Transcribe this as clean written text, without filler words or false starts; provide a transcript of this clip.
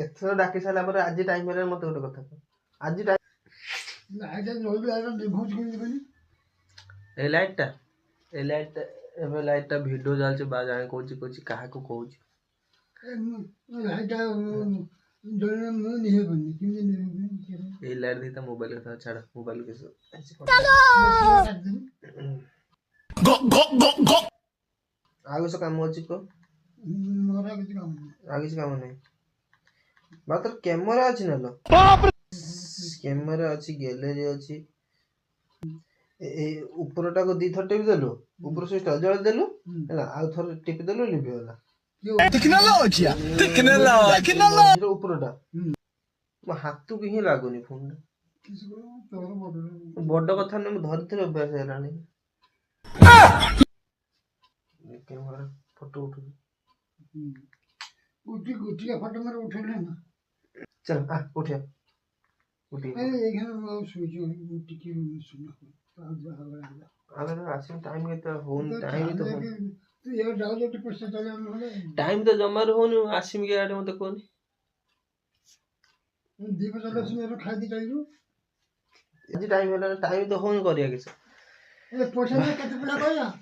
ଏଥର ଡାକି ସାରିଲା ପରେ ଆଜି ଟାଇମ୍ ହେଲାଣି ମତେ ଗୋଟେ କଥା କହ। ଆଜି ଏ ଲାଇଟଟା ଏବେ ଲାଇଟଟା ଭିଡ଼ିଓ ଚାଲିଛି ବା ଜାଣି କହୁଛି କାହାକୁ କହୁଛି ଏଇ ଲାଇଟ ଦେଇ ତା ମୋବାଇଲ କଥା ଛାଡ ମୋବାଇଲ କେସ ଆଉ କିଛି କାମ ଅଛି କହ ଆଉ କିଛି କାମ ନାହିଁ ବା ତୋର କ୍ୟାମେରା ଅଛି ନା लो କ୍ୟାମେରା ଅଛି ଗ୍ୟାଲେରୀ ଅଛି ଏଇ ଉପରଟାକୁ ଦି ଥର ଟିପି ଦେଲୁ ଉପର ସୁଇଚ ଜଳେଇ ଦେଲୁ ହେଲା ଆଉ ଥରେ ଟିପି ଦେଲୁ ଲିଭିଗଲା ଟେକ୍ନୋଲୋଜି ଉପରଟା ମୋ ହାତକୁ ହିଁ ଲାଗୁନି ଫୋନଟା ବଡ କଥା ନୁହେଁ ମୁଁ ଧରିଥିଲି ଅଭ୍ୟାସ ହେଲାଣି କ୍ୟାମେରା ଫଟୋ ଉଠୁଛି ଗୋଟିଏ ଫଟୋ ମୋର ଉଠେଇଲେ ନା चल आ उठिया टाइम तो जमा होनी आसमी के आड़े मत कहनी टाइम तो होनी करिया किस पैसा